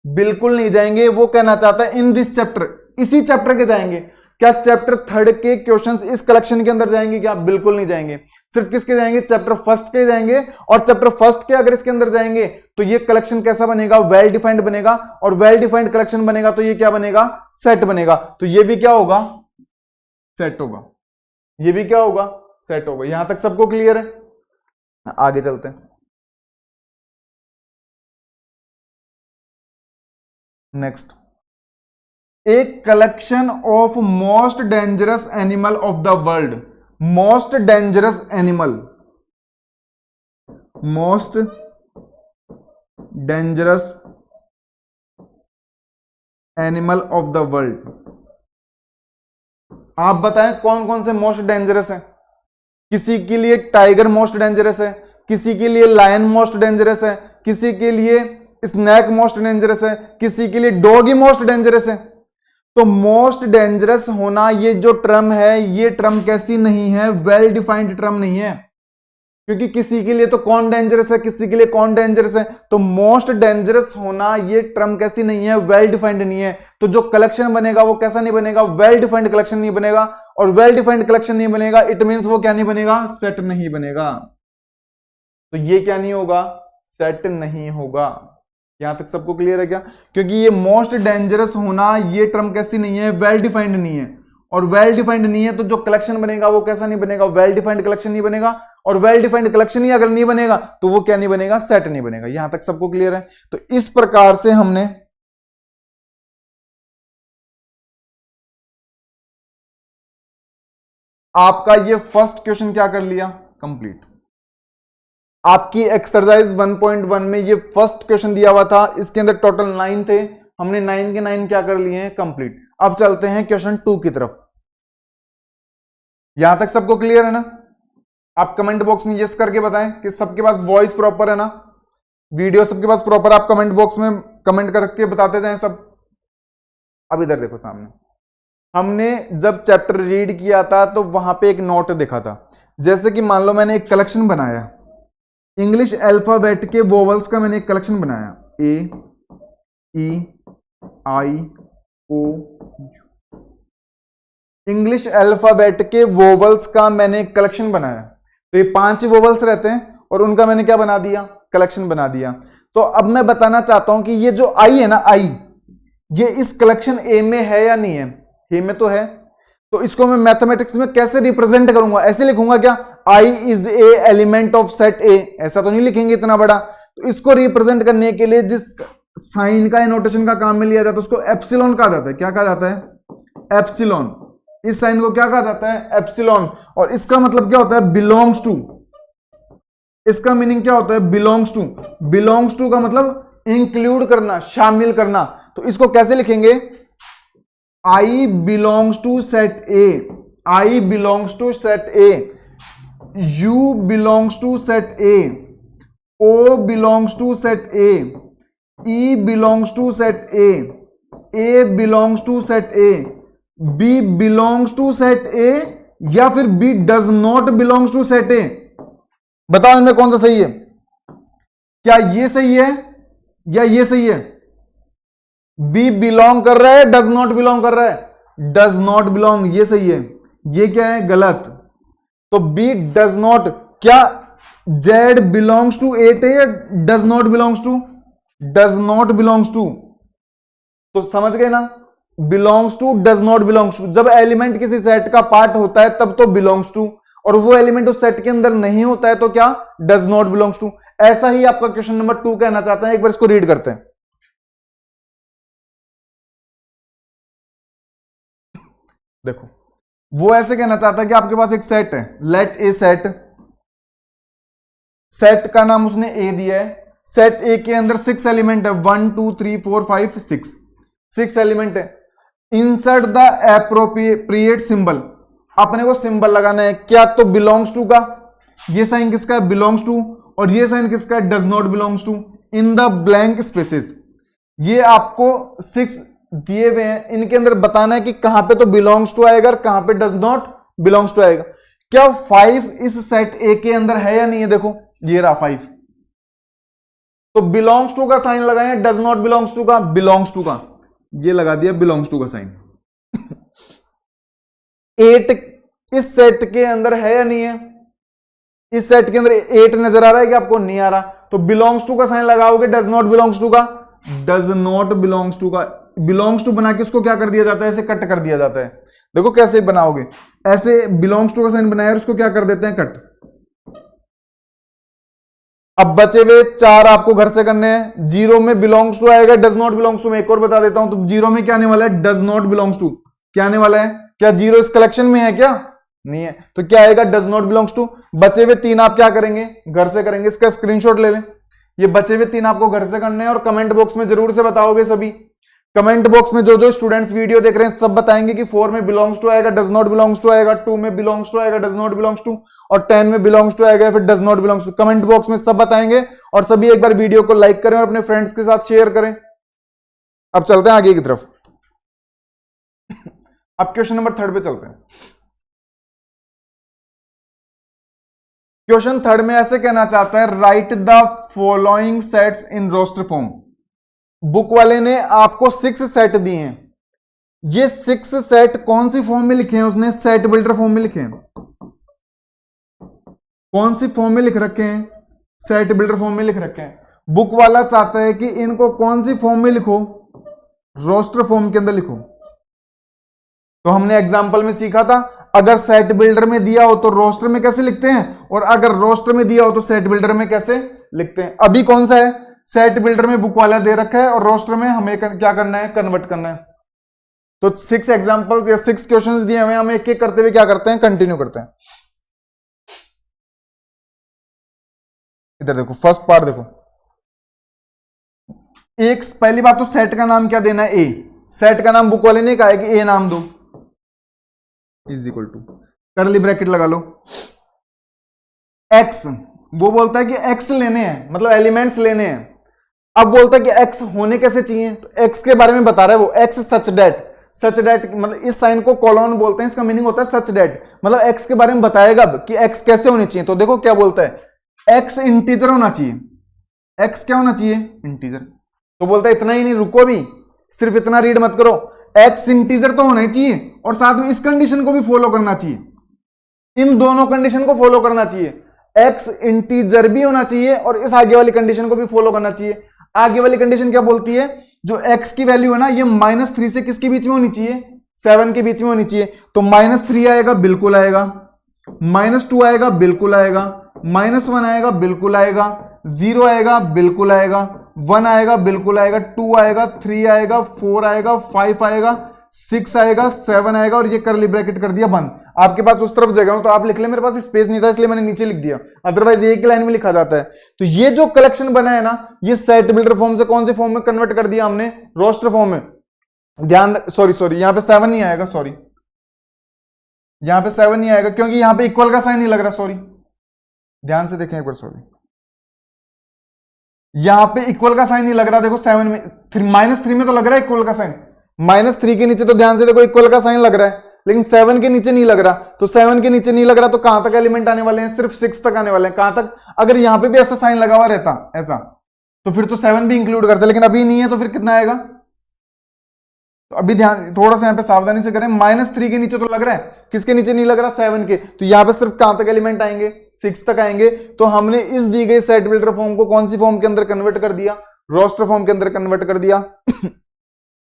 S1: बिल्कुल नहीं जाएंगे। वो कहना चाहता है इन दिस चैप्टर, इसी चैप्टर के जाएंगे। क्या चैप्टर 3 के क्वेश्चंस इस कलेक्शन के अंदर जाएंगे क्या? बिल्कुल नहीं जाएंगे। सिर्फ किसके जाएंगे? चैप्टर 1 के जाएंगे। और चैप्टर 1 के अगर इसके अंदर जाएंगे तो ये कलेक्शन कैसा बनेगा? वेल डिफाइंड बनेगा। और वेल डिफाइंड कलेक्शन बनेगा तो ये क्या बनेगा? सेट बनेगा। तो ये भी क्या होगा? सेट होगा। ये भी क्या होगा? सेट होगा। यहां तक सबको क्लियर है? आगे चलते हैं। Next, a collection of most dangerous animal of the world. Most dangerous animal, most dangerous animal of the world. आप बताएं कौन कौन से मोस्ट डेंजरस है? किसी के लिए टाइगर मोस्ट डेंजरस है, किसी के लिए लायन मोस्ट डेंजरस है, किसी के लिए स्नैक मोस्ट डेंजरस है, किसी के लिए डॉगी मोस्ट डेंजरस है। तो मोस्ट डेंजरस होना, ये जो टर्म है, ये टर्म कैसी नहीं है? वेल डिफाइंड टर्म नहीं है। क्योंकि किसी के लिए तो कौन डेंजरस है, किसी के लिए कौन डेंजरस है। तो मोस्ट डेंजरस होना, ये टर्म कैसी नहीं है? वेल डिफाइंड नहीं है। तो जो कलेक्शन बनेगा वो कैसा नहीं बनेगा? वेल डिफाइंड कलेक्शन नहीं बनेगा। और वेल डिफाइंड कलेक्शन नहीं बनेगा, इट मींस वो क्या नहीं बनेगा? सेट नहीं बनेगा। तो ये क्या नहीं होगा? सेट नहीं होगा। यहां तक सबको क्लियर है क्या? क्योंकि ये मोस्ट डेंजरस होना, ये टर्म कैसी नहीं है? वेल डिफाइंड नहीं है। और वेल डिफाइंड नहीं है तो जो कलेक्शन बनेगा वो कैसा नहीं बनेगा? वेल डिफाइंड कलेक्शन नहीं बनेगा। और वेल डिफाइंड कलेक्शन ही अगर नहीं बनेगा तो वो क्या नहीं बनेगा? सेट नहीं बनेगा। यहां तक सबको क्लियर है? तो इस प्रकार से हमने आपका ये फर्स्ट क्वेश्चन क्या कर लिया? कंप्लीट। आपकी एक्सरसाइज 1.1 में ये फर्स्ट क्वेश्चन दिया हुआ था। इसके अंदर टोटल 9 थे, हमने 9 के 9 क्या कर लिए हैं? कंप्लीट। अब चलते हैं क्वेश्चन 2 की तरफ। यहां तक सबको क्लियर है ना? आप कमेंट बॉक्स में यस करके बताएं कि सबके पास वॉइस प्रॉपर है ना, वीडियो सबके पास प्रॉपर। आप कमेंट बॉक्स में कमेंट करके बताते जाएं सब। अब इधर देखो सामने, हमने जब चैप्टर रीड किया था तो वहां पे एक नोट देखा था। जैसे कि मान लो मैंने एक कलेक्शन बनाया, इंग्लिश अल्फाबेट के वोवल्स का मैंने एक कलेक्शन बनाया, ए, ई, आई, ओ। इंग्लिश अल्फाबेट के वोवल्स का मैंने एक कलेक्शन बनाया। तो ये 5 वोवल्स रहते हैं और उनका मैंने क्या बना दिया? कलेक्शन बना दिया। तो अब मैं बताना चाहता हूं कि ये जो आई है ना, आई, ये इस कलेक्शन ए में है या नहीं है? ए में तो है। तो इसको मैं मैथमेटिक्स में कैसे रिप्रेजेंट करूंगा? ऐसे लिखूंगा क्या? I is a element of set A. ऐसा तो नहीं लिखेंगे इतना बड़ा। तो इसको रिप्रेजेंट करने के लिए जिस साइन का नोटेशन का काम में लिया जाता है उसको एप्सिलॉन कहा जाता है। क्या कहा जाता है? एप्सिलॉन। इस साइन को क्या कहा जाता है? एप्सिलॉन। और इसका मतलब क्या होता है? Belongs to. इसका मीनिंग क्या होता है? Belongs to. बिलोंग्स टू का मतलब इंक्लूड करना, शामिल करना। तो इसको कैसे लिखेंगे? I belongs to set A. I belongs to set A. U belongs to set A. O belongs to set A. E belongs to set A. A belongs to set A, B belongs to set A, या फिर B does not belongs to set A? बताओ इनमें कौन सा सही है? क्या ये सही है या ये सही है? बी बिलोंग कर रहा है, डज नॉट बिलोंग कर रहा है? डज नॉट बिलोंग, ये सही है। ये क्या है? गलत। तो बी डज नॉट, क्या जेड बिलोंग्स टू एट है या does not belongs to? Does not belongs to. तो समझ गए ना, belongs to, does not belongs to. जब एलिमेंट किसी सेट का पार्ट होता है तब तो बिलोंग्स टू, और वो एलिमेंट उस सेट के अंदर नहीं होता है तो क्या? Does not belongs to. ऐसा ही आपका क्वेश्चन नंबर 2 कहना चाहता है। एक बार इसको रीड करते हैं। देखो, वो ऐसे कहना चाहता है कि आपके पास एक सेट है, लेट ए सेट, सेट का नाम उसने ए दिया है। सेट ए के अंदर 6 एलिमेंट है, 1 2 3 4 5 6 एलिमेंट है। इंसर्ट द एप्रोप्रिएट सिंबल, अपने को सिंबल लगाना है। क्या तो बिलोंग्स टू का, ये साइन किसका है? Belongs to. और ये साइन किसका है? Does not belongs to. In the blank spaces, ये आपको 6 दिए हुए हैं, इनके अंदर बताना है कि कहां पे तो बिलोंग्स टू आएगा और कहां पे डज नॉट बिलोंग्स टू आएगा। क्या 5 इस सेट ए के अंदर है या नहीं है? देखो ये रहा 5, तो बिलोंग्स टू का साइन लगाएं, डज नॉट बिलोंग्स टू का, बिलोंग्स टू का, ये लगा दिया बिलोंग्स टू का साइन। 8 इस सेट के अंदर है या नहीं है? इस सेट के अंदर 8 नजर आ रहा है कि आपको? नहीं आ रहा, तो बिलोंग्स टू का साइन लगाओगे, डज नॉट बिलोंग्स टू का, डज नॉट बिलोंग्स टू का। बिलोंग्स टू बना के उसको क्या कर दिया जाता है? ऐसे कट कर दिया जाता है। देखो कैसे बनाओगे, ऐसे बिलोंग्स टू का साइन बनाया और उसको क्या कर देते हैं? कट। अब बचे हुए 4 आपको घर से करने हैं। 0 में बिलोंग्स टू आएगा, डज नॉट बिलोंग्स टू। मैं एक और बता देता हूं, तो 0 में क्या आने वाला है? Does not belongs to. क्या आने वाला है? क्या 0 इस कलेक्शन में है? क्या नहीं है, तो क्या आएगा? Does not belongs to. बचे हुए 3 आप क्या करेंगे? घर से करेंगे। इसका स्क्रीनशॉट ले लें। ये बचे हुए 3 आपको घर से करने हैं और कमेंट बॉक्स में जरूर से बताओगे सभी। कमेंट बॉक्स में जो जो स्टूडेंट्स वीडियो देख रहे हैं सब बताएंगे कि 4 में बिलोंग्स टू आएगा, डज नॉट बिलोंग्स टू आएगा, 2 में बिलोंग्स टू आएगा, डज नॉट बिलोंग्स टू, और 10 में बिलोंग्स टू आएगा, फिर does not belongs to. Comment box में सब बताएंगे। और सभी एक बार वीडियो को लाइक करें और अपने फ्रेंड्स के साथ शेयर करें। अब चलते हैं आगे की तरफ। अब क्वेश्चन नंबर 3 पे चलते हैं। क्वेश्चन 3 में ऐसे कहना चाहता है, write the following sets in roster form. Book वाले ने आपको 6 सेट दिए हैं। ये 6 सेट कौन सी फॉर्म में लिखे हैं? उसने सेट बिल्डर फॉर्म में लिखे हैं। कौन सी फॉर्म में लिख रखे हैं? सेट बिल्डर फॉर्म में लिख रखे हैं। बुक वाला चाहता है कि इनको कौन सी फॉर्म में लिखो? रोस्टर फॉर्म के अंदर लिखो। तो हमने एग्जांपल में सीखा था, अगर सेट बिल्डर में दिया हो तो रोस्टर में कैसे लिखते हैं, और अगर रोस्टर में दिया हो तो सेट बिल्डर में कैसे लिखते हैं। अभी कौन सा है? सेट बिल्डर में बुक वाला दे रखा है और रोस्टर में हमें क्या करना है? कन्वर्ट करना है। तो 6 एग्जांपल्स या 6 क्वेश्चंस दिए हुए, हम एक एक करते हुए क्या करते हैं? कंटिन्यू करते हैं। इधर देखो, फर्स्ट पार्ट देखो। एक पहली बात तो सेट का नाम क्या देना है? ए। सेट का नाम बुक वाले ने कहा है कि ए नाम दो, is equal to, curly bracket लगा लो, एक्स। वो बोलता है कि एक्स लेने हैं, मतलब एलिमेंट्स लेने हैं। अब बोलता है कि एक्स होने कैसे चाहिए, तो एक्स के बारे में बता रहा है वो। एक्स सच डेट, सच डेट मतलब इस साइन को कॉलन बोलते हैं, इसका मीनिंग होता है सच डेट, मतलब एक्स के बारे में बताएगा अब कि एक्स कैसे होनी चाहिए। तो देखो क्या बोलता है, एक्स इंटीजर होना चाहिए। एक्स क्या होना चाहिए? इंटीजर। तो बोलता है इतना ही नहीं, रुको भी, सिर्फ इतना रीड मत करो, एक्स इंटीजर तो होना ही चाहिए और साथ में इस कंडीशन को भी फॉलो करना चाहिए। इन दोनों कंडीशन को फॉलो करना चाहिए। एक्स इंटीजर भी होना चाहिए और इस आगे वाली कंडीशन को भी फॉलो करना चाहिए। आगे वाली कंडीशन क्या बोलती है? जो एक्स की वैल्यू है ना, ये -3 से किसके बीच में होनी चाहिए? 7 के बीच में होनी चाहिए। तो -3 आएगा, बिल्कुल आएगा। -2 आएगा, बिल्कुल आएगा। -1 आएगा, बिल्कुल आएगा। 0 आएगा, बिल्कुल आएगा। 1 आएगा, बिल्कुल आएगा। 2 आएगा, 3 आएगा, 4 आएगा, 5 आएगा, 6 आएगा, 7 आएगा, और ये करली ब्रैकेट कर दिया बंद। आपके पास उस तरफ जगह हो तो आप लिख ले, मेरे पास स्पेस नहीं था इसलिए मैंने नीचे लिख दिया, अदरवाइज एक लाइन में लिखा जाता है। तो ये जो कलेक्शन बना है ना, ये सेट बिल्डर फॉर्म से कौन से फॉर्म में कन्वर्ट कर दिया हमने? रोस्टर फॉर्म में। ध्यान, सॉरी यहां पे 7 नहीं आएगा, सॉरी यहां पे 7 नहीं आएगा क्योंकि यहां पे इक्वल का साइन नहीं लग रहा। सॉरी, ध्यान से देखें एक बार। सॉरी, यहां पे इक्वल का साइन नहीं लग रहा। देखो 7 में -3 में तो लग रहा है इक्वल का साइन, -3 के नीचे तो ध्यान से देखो इक्वल का साइन लग रहा है, लेकिन 7 के नीचे नहीं लग रहा। तो 7 के नीचे नहीं लग रहा तो कहां तक एलिमेंट आने वाले हैं? सिर्फ 6 तक आने वाले हैं। कहां तक? अगर यहां पे भी ऐसा साइन लगा हुआ रहता ऐसा, तो फिर तो 7 भी इंक्लूड करते, लेकिन अभी नहीं है तो फिर कितना आएगा? तो अभी ध्यान थोड़ा सा यहां पे सावधानी से करें। -3 के नीचे तो लग रहा है, किसके नीचे नहीं लग रहा? 7 के। तो यहां पे सिर्फ कहां तक एलिमेंट आएंगे? 6 तक आएंगे। तो हमने इस दी गई सेट बिल्डर फॉर्म को कौन सी फॉर्म के अंदर कन्वर्ट कर दिया? रोस्टर फॉर्म के अंदर कन्वर्ट कर दिया।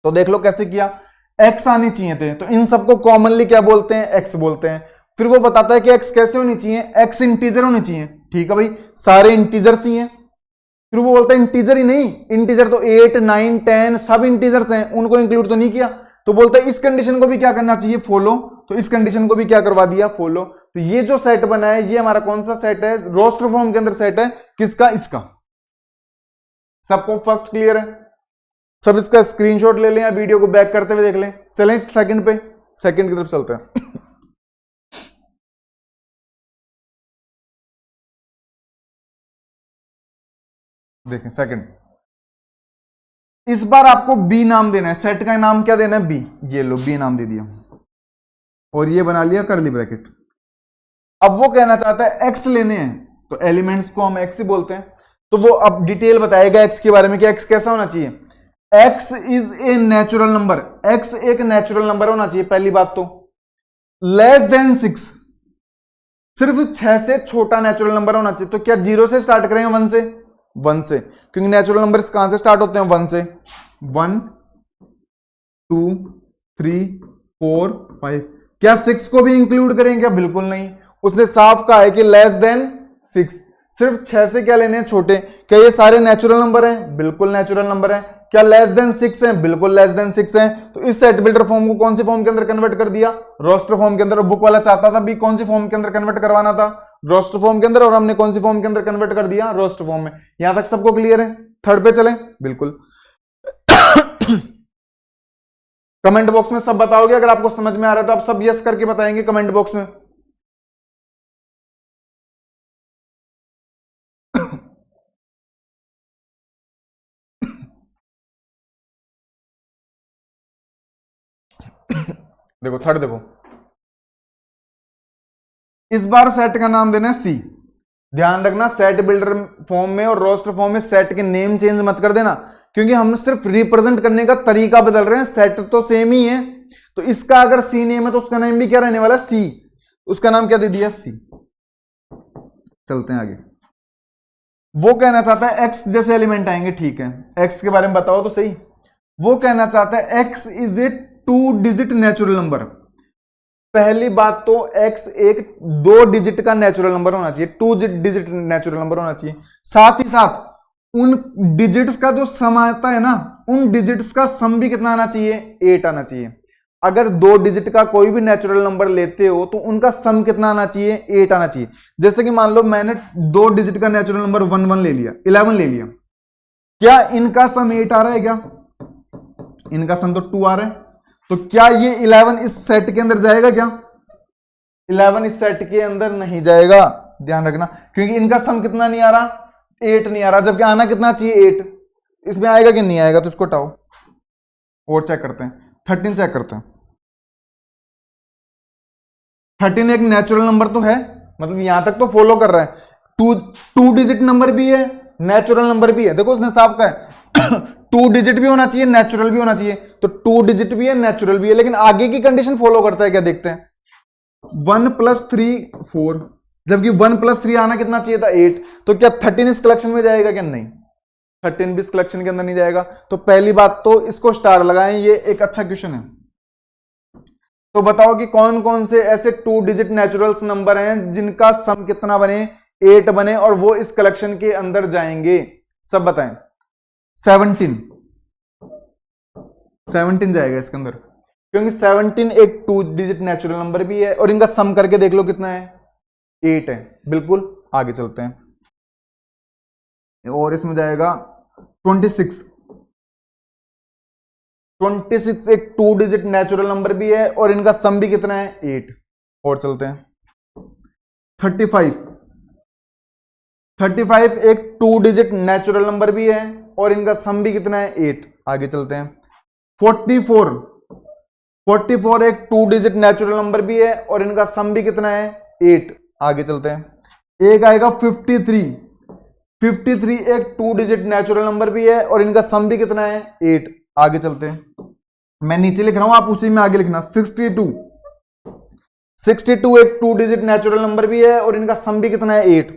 S1: तो देख लो कैसे किया। एक्स आने चाहिए थे, तो इन सबको कॉमनली क्या बोलते हैं? एक्स बोलते हैं। फिर वो बताता है कि एक्स कैसे होनी चाहिए? एक्स इंटीजर होनी चाहिए। ठीक है भाई, सारे इंटीजर्स ही हैं। फिर वो बोलता है इंटीजर ही नहीं, इंटीजर तो 8, 9, 10 सब इंटीजर्स हैं, उनको इंक्लूड तो नहीं किया। तो बोलता है इस कंडीशन को भी क्या करना चाहिए? फॉलो। तो इस कंडीशन को भी क्या करवा दिया? फॉलो। तो ये जो सेट बना है ये हमारा कौन सा सेट है? रोस्टर फॉर्म के अंदर सेट है। किसका? इसका। सबको फर्स्ट क्लियर है? सब इसका स्क्रीनशॉट ले लें या वीडियो को बैक करते हुए देख लें। चलें सेकंड पे, सेकंड की तरफ चलते हैं। देखें सेकंड, इस बार आपको बी नाम देना है। सेट का नाम क्या देना है? बी। ये लो बी नाम दे दिया और ये बना लिया कर्ली ब्रैकेट। अब वो कहना चाहता है एक्स लेने हैं, तो एलिमेंट्स को हम एक्स ही बोलते हैं। तो वो अब डिटेल बताएगा एक्स के बारे में कि एक्स कैसा होना चाहिए। X is a natural number. X एक नेचुरल नंबर होना चाहिए पहली बात तो। लेस देन 6, सिर्फ 6 से छोटा नेचुरल नंबर होना चाहिए। तो क्या 0 से स्टार्ट करेंगे? 1 से? 1 से, क्योंकि नेचुरल नंबर कहां से स्टार्ट होते हैं? 1 से। 1, 2, 3, 4, 5। क्या 6 को भी इंक्लूड करेंगे? क्या? बिल्कुल नहीं। उसने साफ कहा है कि लेस देन 6। सिर्फ 6 से क्या लेने हैं? छोटे। क्या ये सारे नेचुरल नंबर हैं? बिल्कुल नेचुरल नंबर है। क्या लेस देन 6 हैं? बिल्कुल लेस देन 6 हैं। तो इस सेट बिल्डर फॉर्म को कौन सी फॉर्म के अंदर कन्वर्ट कर दिया? रोस्टर फॉर्म के अंदर। बुक वाला चाहता था भी कौन सी फॉर्म के अंदर कन्वर्ट करवाना था? रोस्टर फॉर्म के अंदर, और हमने कौन सी फॉर्म के अंदर कन्वर्ट कर दिया? रोस्टर फॉर्म में। यहां तक सबको क्लियर है? थर्ड पे चलें। बिल्कुल। कमेंट बॉक्स में सब बताओगे अगर आपको समझ में आ रहा है तो आप सब यस करके बताएंगे कमेंट बॉक्स में। देखो थर्ड, देखो इस बार सेट का नाम देना है सी। ध्यान रखना सेट बिल्डर फॉर्म में और रोस्टर फॉर्म में सेट के नेम चेंज मत कर देना, क्योंकि हम सिर्फ रिप्रेजेंट करने का तरीका बदल रहे हैं। सेट तो सेम ही है। तो इसका अगर सी नेम है तो उसका नाम भी क्या रहने वाला? सी। उसका नाम क्या दे दिया? सी। चलते हैं आगे। वो कहना चाहता है एक्स जैसे एलिमेंट आएंगे। ठीक है, एक्स के बारे में बताओ तो सही। वो कहना चाहता है x is a 2 digit natural number. पहली बात तो एक्स एक 2 डिजिट का नेचुरल नंबर होना चाहिए। 2 डिजिट नेचुरल नंबर होना चाहिए। साथ ही साथ उन डिजिट्स का जो सम आता है ना, उन डिजिट्स का सम भी कितना आना चाहिए? 8 आना चाहिए। अगर 2 डिजिट का कोई भी नेचुरल नंबर लेते हो तो उनका सम कितना आना चाहिए? 8 आना चाहिए। जैसे कि मान लो मैंने 2 डिजिट का नेचुरल नंबर 11 ले लिया, 11 ले लिया। क्या इनका सम 8 आ रहा है? क्या इनका सम तो 2 आ रहा है। तो क्या ये 11 इस सेट के अंदर जाएगा? क्या 11 इस सेट के अंदर नहीं जाएगा। ध्यान रखना, क्योंकि इनका सम कितना नहीं आ रहा? 8 नहीं आ रहा। जबकि आना कितना चाहिए? 8। इसमें आएगा कि नहीं आएगा? तो इसको हटाओ और चेक करते हैं। 13 चेक करते हैं। 13 एक नेचुरल नंबर तो है, मतलब यहां तक तो फॉलो कर रहा है। 2 डिजिट नंबर भी है, नेचुरल नंबर भी है। देखो उसने साफ कहा है 2 डिजिट भी होना चाहिए, नेचुरल भी होना चाहिए। तो 2 डिजिट भी है, नेचुरल भी है, लेकिन आगे की कंडीशन फॉलो करता है क्या? देखते हैं। 1 + 3 4, जबकि 1 + 3 आना कितना चाहिए था? 8। तो क्या 13 इस कलेक्शन में जाएगा? क्या नहीं, 13 भी इस कलेक्शन के अंदर नहीं जाएगा। तो पहली बात तो इसको स्टार लगाएं, ये एक अच्छा क्वेश्चन है। तो बताओ कि कौन कौन से ऐसे 2 डिजिट नेचुरल्स नंबर हैं जिनका सम कितना बने? 8 बने और वो इस कलेक्शन के अंदर जाएंगे। सब बताएं। 17 जाएगा इसके अंदर, क्योंकि 17 एक 2 डिजिट नेचुरल नंबर भी है और इनका सम करके देख लो कितना है? 8 है। बिल्कुल। आगे चलते हैं। और इसमें जाएगा 26। 26 एक 2 डिजिट नेचुरल नंबर भी है और इनका सम भी कितना है? 8। और चलते हैं। 35 एक 2 डिजिट नेचुरल नंबर भी है और इनका सम भी कितना है? 8। आगे चलते हैं। 44 44 एक 2 डिजिट नेचुरल नंबर भी है और इनका सम भी कितना है 8। आगे चलते हैं। एक आएगा 53 53 एक 2 डिजिट नेचुरल नंबर भी है और इनका सम भी कितना है 8। आगे चलते हैं, मैं नीचे लिख रहा हूं, आप उसी में आगे लिखना। 62 62 एक 2 डिजिट नेचुरल नंबर भी है और इनका सम भी कितना है 8।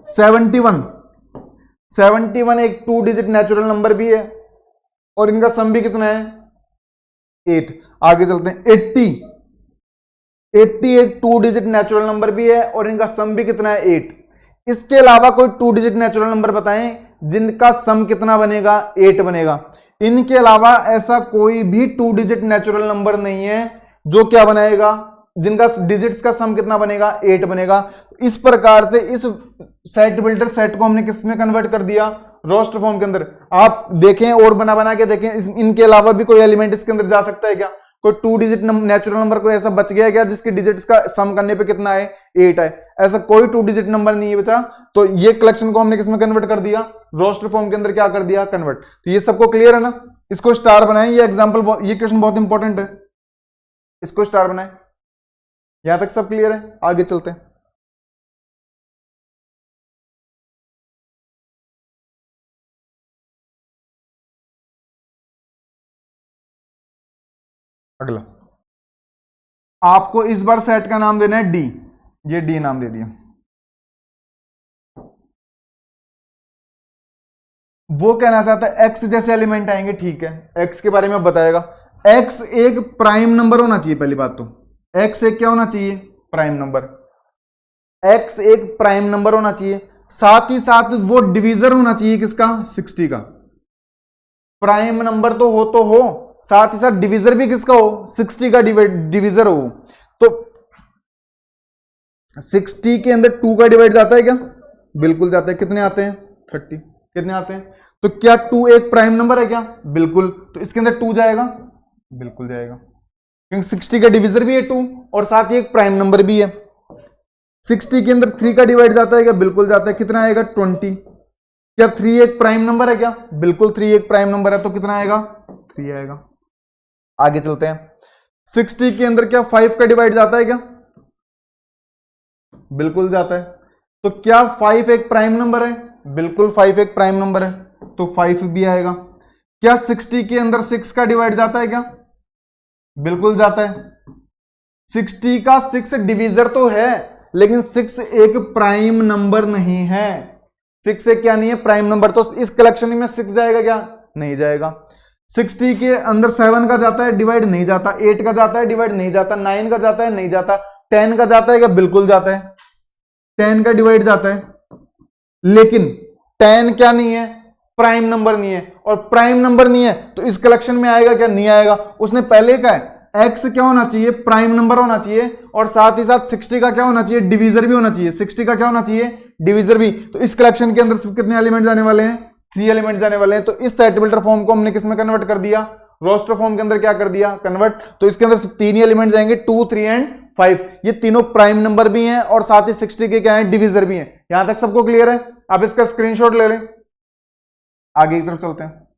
S1: 71 71 एक 2 डिजिट नेचुरल नंबर भी है और इनका सम भी कितना है 8। आगे चलते हैं। 80 80 एक 2 डिजिट नेचुरल नंबर भी है और इनका सम भी कितना है 8। इसके अलावा कोई 2 डिजिट नेचुरल नंबर बताएं जिनका सम कितना बनेगा 8 बनेगा। इनके अलावा ऐसा कोई भी 2 डिजिट नेचुरल नंबर नहीं है जो क्या बनाएगा, जिनका डिजिट्स का सम कितना बनेगा 8 बनेगा। इस प्रकार से इस सेट बिल्डर सेट को हमने किस में कन्वर्ट कर दिया, रोस्टर फॉर्म के अंदर। आप देखें और बना बना के देखें, इनके अलावा भी कोई एलिमेंट इसके अंदर जा सकता है क्या? कोई 2 डिजिट नेचुरल नंबर कोई ऐसा बच गया क्या जिसके डिजिट्स का सम करने पे कितना है 8 है? ऐसा कोई 2 डिजिट नंबर नहीं है बचा। तो ये कलेक्शन को हमने किसमें कन्वर्ट कर दिया, रोस्टर फॉर्म के अंदर क्या कर दिया, कन्वर्ट। तो ये सबको क्लियर है ना? इसको स्टार बनाएं, ये एग्जांपल, ये क्वेश्चन बहुत इंपॉर्टेंट है, इसको स्टार बनाएं। यहां तक सब क्लियर है? आगे चलते हैं। अगला आपको इस बार सेट का नाम देना है डी, ये डी नाम दे दिया। वो कहना चाहता है एक्स जैसे एलिमेंट आएंगे, ठीक है, एक्स के बारे में बताएगा। एक्स एक प्राइम नंबर होना चाहिए, पहली बात तो एक्स एक क्या होना चाहिए, प्राइम नंबर। एक्स एक प्राइम नंबर होना चाहिए, साथ ही साथ वो डिवीजर होना चाहिए किसका, 60 का। प्राइम नंबर तो हो, साथ ही साथ डिवीजर भी किसका हो, 60 का डिवीजर हो। तो 60 के अंदर 2 का डिवाइड जाता है क्या? बिल्कुल जाता है। कितने आते हैं 30। कितने आते हैं? तो क्या 2 एक प्राइम नंबर है क्या? बिल्कुल। तो इसके अंदर 2 जाएगा, बिल्कुल जाएगा, क्योंकि 60 का डिवीजर भी है 2 और साथ ही एक प्राइम नंबर भी है। 60 के अंदर 3 का डिवाइड जाता है क्या? बिल्कुल जाता है। कितना आएगा 20। क्या 3 एक प्राइम नंबर है क्या? बिल्कुल 3 एक प्राइम नंबर है, तो कितना आएगा 3 आएगा। आगे चलते हैं। 60 के अंदर क्या 5 का डिवाइड जाता है क्या? बिल्कुल जाता है। तो क्या 5 एक प्राइम नंबर है? बिल्कुल 5 एक प्राइम नंबर है, तो 5 भी आएगा। क्या 60 के अंदर 6 का डिवाइड जाता है क्या? बिल्कुल जाता है। 60 का 6 डिवीजर तो है, लेकिन 6 एक प्राइम नंबर नहीं है। 6 एक क्या नहीं है, प्राइम नंबर। तो इस कलेक्शन में 6 जाएगा क्या? नहीं जाएगा। 60 के अंदर 7 का जाता है, डिवाइड नहीं जाता। 8 का जाता है, डिवाइड नहीं जाता। 9 का जाता है, नहीं जाता। 10 का जाता है क्या? बिल्कुल जाता है। 10 का डिवाइड जाता है, लेकिन 10 क्या नहीं है, प्राइम नंबर नहीं है। और प्राइम नंबर नहीं है तो इस कलेक्शन में आएगा क्या? नहीं आएगा। उसने पहले कहा है एक्स क्या होना चाहिए, प्राइम नंबर होना चाहिए, और साथ ही साथ 60 का क्या होना चाहिए, डिवीजर भी होना चाहिए। 60 का क्या होना चाहिए, डिवीजर भी। तो इस कलेक्शन के अंदर सिर्फ कितने एलिमेंट जाने वाले हैं? 3 एलिमेंट जाने वाले हैं। तो इस सेट बिल्डर फॉर्म को हमने किसमें कन्वर्ट कर दिया, रोस्टर फॉर्म के अंदर क्या कर दिया, कन्वर्ट। तो इसके अंदर सिर्फ 3 ही एलिमेंट जाएंगे, 2, 3 एंड 5। ये तीनों प्राइम नंबर भी हैं और साथ ही 60 के क्या है, डिवीजर भी हैं। यहां तक सबको क्लियर है? आप इसका स्क्रीनशॉट ले लें। आगे की तरफ चलते हैं।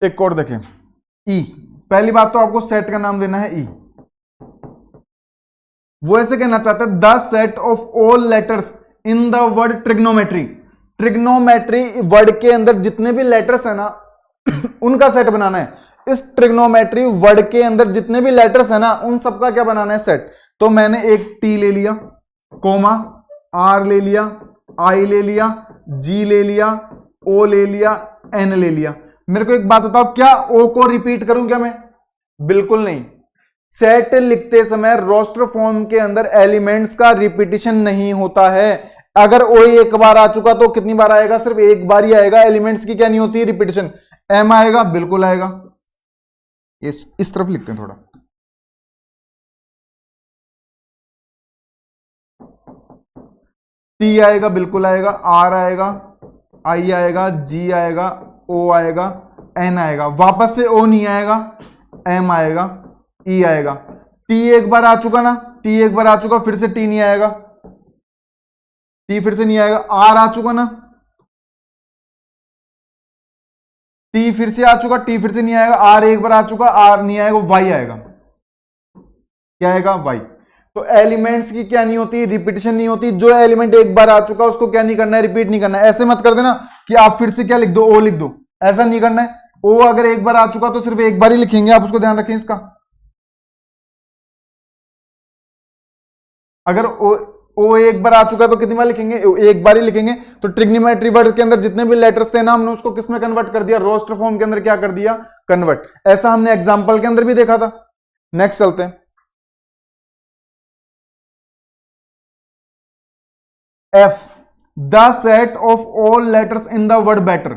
S1: एक और देखें, ई। पहली बात तो आपको सेट का नाम देना है ई। वो ऐसे कहना चाहता है the set of all letters in the word trigonometry. Trigonometry word के अंदर जितने भी लेटर्स है ना उनका सेट बनाना है। इस ट्रिग्नोमेट्री वर्ड के अंदर जितने भी लेटर्स है ना उन सबका क्या बनाना है, सेट। तो मैंने एक टी ले लिया, कोमा, आर ले लिया, आई ले लिया, जी ले लिया, ओ ले लिया, एन ले लिया। मेरे को एक बात बताओ, क्या ओ को रिपीट करूं क्या मैं? बिल्कुल नहीं। सेट लिखते समय रोस्टर फॉर्म के अंदर एलिमेंट्स का रिपीटिशन नहीं होता है। अगर ओ एक बार आ चुका तो कितनी बार आएगा, सिर्फ एक बार ही आएगा। एलिमेंट्स की क्या नहीं होती, रिपीटिशन। एम आएगा, बिल्कुल आएगा। इस तरफ लिखते हैं थोड़ा। टी आएगा, बिल्कुल आएगा। आर आएगा, आई आएगा, जी आएगा, ओ आएगा, एन आएगा। वापस से ओ नहीं आएगा, एम आएगा, ई आएगा। टी एक बार आ चुका ना, टी एक बार आ चुका, फिर से टी नहीं आएगा, टी फिर से नहीं आएगा। आर आ चुका ना, टी फिर से आ चुका, टी फिर से नहीं आएगा, आर एक बार आ चुका, आर नहीं आएगा, वाई आएगा। क्या आएगा? वाई। तो एलिमेंट्स की क्या नहीं होती? रिपीटिशन नहीं होती। जो एलिमेंट एक बार आ चुका उसको क्या नहीं करना है? रिपीट नहीं करना है। ऐसे मत कर देना कि आप फिर से क्या लिख दो, ओ लिख दो, ऐसा नहीं करना है। ओ अगर एक बार आ चुका तो सिर्फ एक बार ही लिखेंगे, आप उसको ध्यान रखें इसका। अगर ओ एक बार आ चुका है तो कितनी बार लिखेंगे? एक बार ही लिखेंगे। तो ट्रिग्नोमेट्री वर्ड के अंदर जितने भी लेटर्स थे ना, हमने उसको किस में कन्वर्ट कर दिया? रोस्टर फॉर्म के अंदर क्या कर दिया? कन्वर्ट। ऐसा हमने एग्जाम्पल के अंदर भी देखा था। नेक्स्ट चलते हैं। F, the set of all letters in the word better.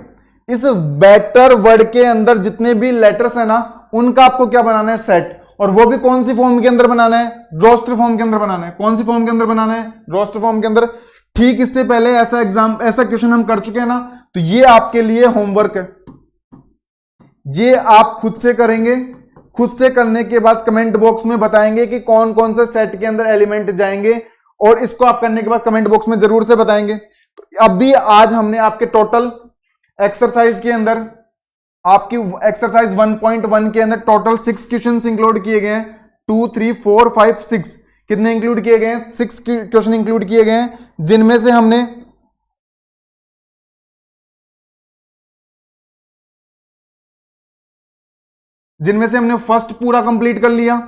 S1: इस बेटर वर्ड के अंदर जितने भी लेटर्स है ना, उनका आपको क्या बनाना है? सेट। और वो भी कौन सी फॉर्म के अंदर बनाना है? रोस्टर फॉर्म के अंदर बनाना है। कौन सी फॉर्म के अंदर बनाना है? रोस्टर फॉर्म के अंदर। ठीक इससे पहले ऐसा क्वेश्चन हम कर चुके हैं ना, तो ये आपके लिए होमवर्क है। ये आप खुद से करेंगे। खुद से करने के बाद कमेंट बॉक्स में बताएंगे कि कौन कौन से सेट के अंदर एलिमेंट जाएंगे, और इसको आप करने के बाद कमेंट बॉक्स में जरूर से बताएंगे। तो अभी आज हमने आपके टोटल एक्सरसाइज के अंदर, आपकी एक्सरसाइज 1.1 के अंदर टोटल 6 क्वेश्चंस इंक्लूड किए गए हैं। 2, 3, 4, 5, 6 कितने इंक्लूड किए गए हैं? 6 क्वेश्चन इंक्लूड किए गए हैं, जिनमें से हमने फर्स्ट पूरा कंप्लीट कर लिया,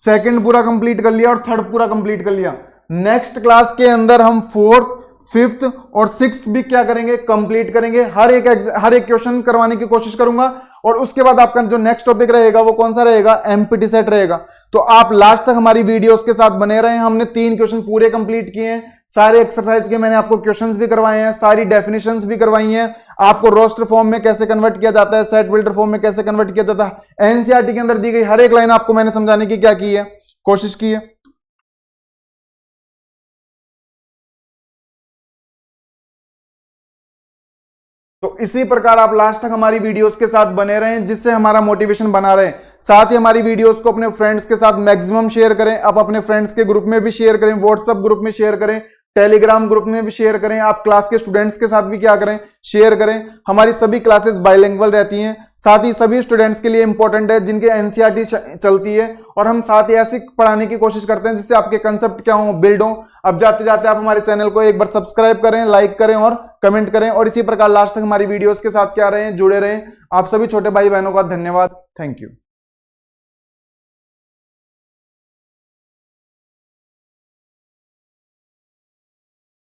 S1: सेकंड पूरा कंप्लीट कर लिया और थर्ड पूरा कंप्लीट कर लिया। नेक्स्ट क्लास के अंदर हम फोर्थ, फिफ्थ और सिक्स्थ भी क्या करेंगे? कंप्लीट करेंगे। हर एक क्वेश्चन करवाने की कोशिश करूंगा। और उसके बाद आपका जो नेक्स्ट टॉपिक रहेगा वो कौन सा रहेगा? एमपीटी सेट रहेगा। तो आप लास्ट तक हमारी वीडियोस के साथ बने रहें। हमने 3 क्वेश्चन पूरे कंप्लीट किए हैं। सारे एक्सरसाइज के मैंने आपको क्वेश्चंस भी करवाए हैं, सारी डेफिनेशंस भी करवाई हैं, आपको रोस्टर फॉर्म में कैसे कन्वर्ट किया जाता है, सेट बिल्डर फॉर्म में कैसे कन्वर्ट किया जाता है। एनसीईआरटी के अंदर दी गई हर एक लाइन आपको मैंने समझाने की क्या की है? कोशिश की है। तो इसी प्रकार आप लास्ट तक हमारी वीडियोस के साथ बने रहें, जिससे हमारा मोटिवेशन बना रहे। साथ ही हमारी वीडियोस को अपने फ्रेंड्स के साथ मैक्सिमम शेयर करें। आप अपने फ्रेंड्स के ग्रुप में भी शेयर करें, व्हाट्सएप ग्रुप में शेयर करें, टेलीग्राम ग्रुप में भी शेयर करें। आप क्लास के स्टूडेंट्स के साथ भी क्या करें? शेयर करें। हमारी सभी क्लासेस बाइलिंगुअल रहती हैं। साथ ही सभी स्टूडेंट्स के लिए इंपॉर्टेंट है जिनके एनसीईआरटी चलती है, और हम साथ ही ऐसे पढ़ाने की कोशिश करते हैं जिससे आपके कंसेप्ट क्या हो, बिल्ड हो। अब जाते जाते आप हमारे चैनल को एक बार सब्सक्राइब करें, लाइक करें और कमेंट करें, और इसी प्रकार लास्ट तक हमारी वीडियोस के साथ क्या रहें? जुड़े रहें। आप सभी छोटे भाई बहनों का धन्यवाद। Thank you.